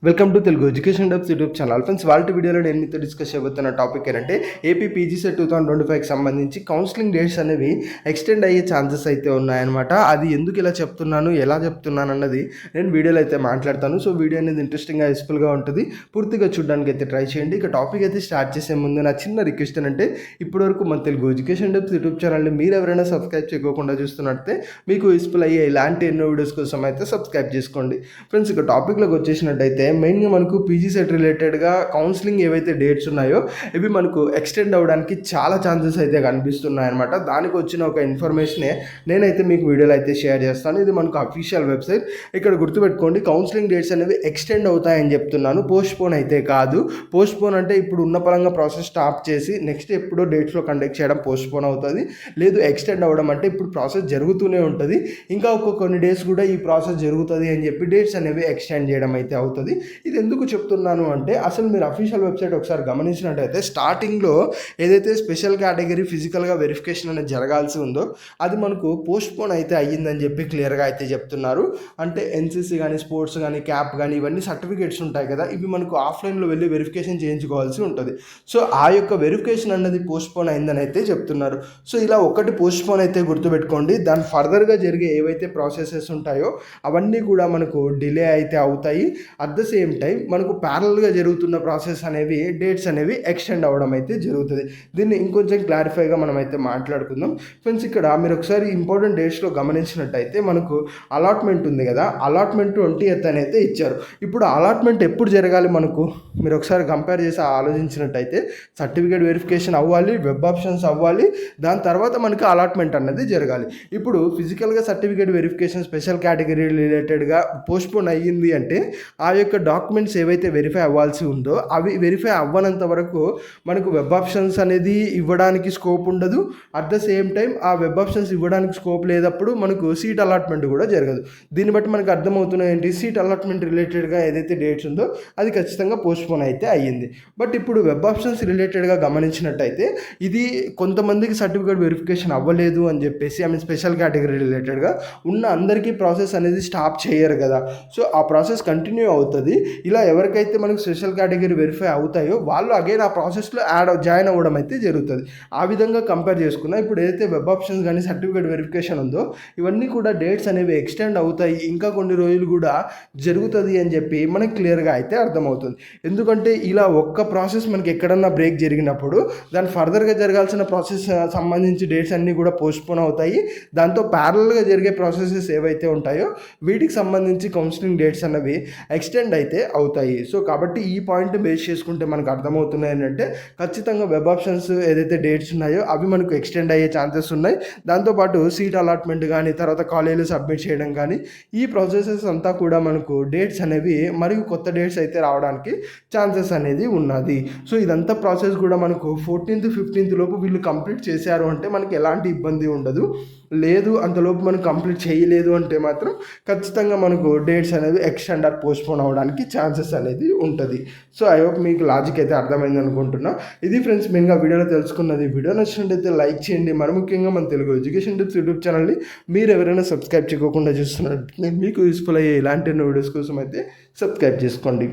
Welcome to Telugu education dubs YouTube channel. Friends, వాళ్ళ వీడియోలో నేను మీతో డిస్కస్ చేయబోతున్న టాపిక్ ఏంటంటే ఏపీ పీజీసెట్ 2025కి సంబంధించి కౌన్సిలింగ్ డేట్స్ అనేవి ఎక్స్టెండ్ అయ్యే ఛాన్సెస్ అయితే ఉన్నాయన్నమాట. అది ఎందుకు ఇలా చెప్తున్నాను, ఎలా చెప్తున్నాను అన్నది నేను వీడియోలో అయితే మాట్లాడతాను. సో వీడియో అనేది ఇంట్రెస్టింగ్గా యూస్ఫుల్గా ఉంటుంది. పూర్తిగా చూడడానికి అయితే ట్రై చేయండి. ఇక టాపిక్ అయితే స్టార్ట్ చేసే ముందు నా చిన్న రిక్వెస్ట్ ఏంటంటే ఇప్పటివరకు మన తెలుగు ఎడ్యుకేషన్ డబ్స్ యూట్యూబ్ ఛానల్ని మీరు ఎవరైనా సబ్స్క్రైబ్ చేయకుండా చూస్తున్నట్టే మీకు యూస్ఫుల్ అయ్యే ఇలాంటి ఎన్నో వీడియోస్ కోసం అయితే సబ్స్క్రైబ్ చేసుకోండి. ఫ్రెండ్స్, ఇక టాపిక్లోకి వచ్చేసినట్టయితే మెయిన్గా మనకు పీజీ సెట్ రిలేటెడ్గా కౌన్సిలింగ్ ఏవైతే డేట్స్ ఉన్నాయో ఇవి మనకు ఎక్స్టెండ్ అవ్వడానికి చాలా ఛాన్సెస్ అయితే కనిపిస్తున్నాయి అనమాట. దానికి వచ్చిన ఒక ఇన్ఫర్మేషనే నేనైతే మీకు వీడియోలో అయితే షేర్ చేస్తాను. ఇది మనకు అఫీషియల్ వెబ్సైట్. ఇక్కడ గుర్తుపెట్టుకోండి, కౌన్సిలింగ్ డేట్స్ అనేవి ఎక్స్టెండ్ అవుతాయని చెప్తున్నాను, పోస్ట్పోన్ అయితే కాదు. పోస్ట్పోన్ అంటే ఇప్పుడు ఉన్న పరంగా ప్రాసెస్ స్టాప్ చేసి నెక్స్ట్ ఎప్పుడో డేట్స్లో కండక్ట్ చేయడం పోస్ట్పోన్ అవుతుంది. లేదు, ఎక్స్టెండ్ అవ్వడం అంటే ఇప్పుడు ప్రాసెస్ జరుగుతూనే ఉంటుంది, ఇంకా కొన్ని డేస్ కూడా ఈ ప్రాసెస్ జరుగుతుంది అని చెప్పి డేట్స్ అనేవి ఎక్స్టెండ్ చేయడం అయితే అవుతుంది. ఇది ఎందుకు చెప్తున్నాను అంటే అసలు మీరు అఫీషియల్ వెబ్సైట్ ఒకసారి గమనించినట్టయితే స్టార్టింగ్లో ఏదైతే స్పెషల్ కేటగిరీ ఫిజికల్గా వెరిఫికేషన్ అనేది జరగాల్సి ఉందో అది మనకు పోస్ట్పోన్ అయితే అయ్యిందని చెప్పి క్లియర్గా అయితే చెప్తున్నారు. అంటే ఎన్సీసీ కానీ, స్పోర్ట్స్ కానీ, క్యాప్ కానీ, ఇవన్నీ సర్టిఫికేట్స్ ఉంటాయి కదా, ఇవి మనకు ఆఫ్లైన్లో వెళ్ళి వెరిఫికేషన్ చేయించుకోవాల్సి ఉంటుంది. సో ఆ యొక్క వెరిఫికేషన్ అన్నది పోస్ట్పోన్ అయిందని అయితే చెప్తున్నారు. సో ఇలా ఒకటి పోస్ట్పోన్ అయితే గుర్తుపెట్టుకోండి. దాని ఫర్దర్గా జరిగే ఏవైతే ప్రాసెసెస్ ఉంటాయో అవన్నీ కూడా మనకు డిలే అయితే అవుతాయి. అట్ ద సేమ్ టైం మనకు ప్యారల్గా జరుగుతున్న ప్రాసెస్ అనేవి డేట్స్ అనేవి ఎక్స్టెండ్ అవ్వడం అయితే జరుగుతుంది. దీన్ని ఇంకొంచెం క్లారిఫైగా మనం అయితే మాట్లాడుకుందాం. ఫ్రెండ్స్, ఇక్కడ మీరు ఒకసారి ఇంపార్టెంట్ డేట్స్లో గమనించినట్టయితే మనకు అలాట్మెంట్ ఉంది కదా, అలాట్మెంట్ 20th అని అయితే ఇచ్చారు. ఇప్పుడు అలాట్మెంట్ ఎప్పుడు జరగాలి మనకు మీరు ఒకసారి కంపేర్ చేసి ఆలోచించినట్టయితే సర్టిఫికేట్ వెరిఫికేషన్ అవ్వాలి, వెబ్ ఆప్షన్స్ అవ్వాలి, దాని తర్వాత మనకి అలాట్మెంట్ అన్నది జరగాలి. ఇప్పుడు ఫిజికల్గా సర్టిఫికేట్ వెరిఫికేషన్ స్పెషల్ కేటగిరీ రిలేటెడ్గా పోస్ట్పోన్ అయ్యింది అంటే ఆ యొక్క డాక్యుమెంట్స్ ఏవైతే వెరిఫై అవ్వాల్సి ఉందో అవి వెరిఫై అవ్వనంత వరకు మనకు వెబ్ ఆప్షన్స్ అనేది ఇవ్వడానికి స్కోప్ ఉండదు. అట్ ద సేమ్ టైం ఆ వెబ్ ఆప్షన్స్ ఇవ్వడానికి స్కోప్ లేనప్పుడు మనకు సీట్ అలాట్మెంట్ కూడా జరగదు. దీన్ని బట్టి మనకు అర్థమవుతున్న ఏంటి, సీట్ అలాట్మెంట్ రిలేటెడ్గా ఏదైతే డేట్స్ ఉందో అది ఖచ్చితంగా పోస్ట్పోన్ అయితే అయ్యింది. బట్ ఇప్పుడు వెబ్ ఆప్షన్స్ రిలేటెడ్గా గమనించినట్టయితే ఇది కొంతమందికి సర్టిఫికేట్ వెరిఫికేషన్ అవ్వలేదు అని చెప్పేసి స్పెషల్ కేటగిరీ రిలేటెడ్గా ఉన్న అందరికీ ప్రాసెస్ అనేది స్టాప్ చేయరు కదా. సో ఆ ప్రాసెస్ కంటిన్యూ అవుతుంది. ఇలా ఎవరికైతే మనకు స్పెషల్ కేటగిరీ వెరిఫై అవుతాయో వాళ్ళు అగైన్ ఆ ప్రాసెస్లో జాయిన్ అవ్వడం అయితే జరుగుతుంది. ఆ విధంగా కంపేర్ చేసుకున్నా ఇప్పుడు ఏదైతే వెబ్ ఆప్షన్స్ కానీ సర్టిఫికేట్ వెరిఫికేషన్ ఉందో ఇవన్నీ కూడా డేట్స్ అనేవి ఎక్స్టెండ్ అవుతాయి, ఇంకా కొన్ని రోజులు కూడా జరుగుతుంది అని చెప్పి మనకి క్లియర్గా అయితే అర్థమవుతుంది. ఎందుకంటే ఇలా ఒక్క ప్రాసెస్ మనకి ఎక్కడన్నా బ్రేక్ జరిగినప్పుడు దాని ఫర్దర్గా జరగాల్సిన ప్రాసెస్ సంబంధించి డేట్స్ అన్నీ కూడా పోస్ట్పోన్ అవుతాయి. దాంతో ప్యారల్గా జరిగే ప్రాసెసెస్ ఏవైతే ఉంటాయో వీటికి సంబంధించి కౌన్సిలింగ్ డేట్స్ అన్నవి ఎక్స్టెండ్ అయితే అవుతాయి. సో కాబట్టి ఈ పాయింట్ బేస్ చేసుకుంటే మనకు అర్థమవుతున్నాయి ఏంటంటే ఖచ్చితంగా వెబ్ ఆప్షన్స్ ఏదైతే డేట్స్ ఉన్నాయో అవి మనకు ఎక్స్టెండ్ అయ్యే ఛాన్సెస్ ఉన్నాయి. దాంతోపాటు సీట్ అలాట్మెంట్ కానీ, తర్వాత కాలేజీలో సబ్మిట్ చేయడం కానీ, ఈ ప్రాసెసెస్ అంతా కూడా మనకు డేట్స్ అనేవి మరియు కొత్త డేట్స్ అయితే రావడానికి ఛాన్సెస్ అనేది ఉన్నది. సో ఇదంతా ప్రాసెస్ కూడా మనకు 14th 15th లోపు వీళ్ళు కంప్లీట్ చేశారు అంటే మనకి ఎలాంటి ఇబ్బంది ఉండదు. లేదు అంతలోపు మనం కంప్లీట్ చేయలేదు అంటే మాత్రం ఖచ్చితంగా మనకు డేట్స్ అనేది ఎక్స్టెండ్ ఆర్ పోస్ట్పోన్ అవ్వడానికి ఛాన్సెస్ అనేది ఉంటుంది. సో ఐ హోప్ మీకు లాజిక్ అయితే అర్థమైంది అనుకుంటున్నా. ఇది ఫ్రెండ్స్ మెయిన్గా వీడియోలో తెలుసుకున్నది. వీడియో నచ్చినట్టయితే లైక్ చేయండి. మరి ముఖ్యంగా మన తెలుగు ఎడ్యుకేషన్ టిప్స్ యూట్యూబ్ ఛానల్ని మీరు ఎవరైనా సబ్స్క్రైబ్ చేయకుండా చూస్తున్నట్టు మీకు యూస్ఫుల్ అయ్యే ఇలాంటి వీడియోస్ కోసం అయితే సబ్స్క్రైబ్ చేసుకోండి.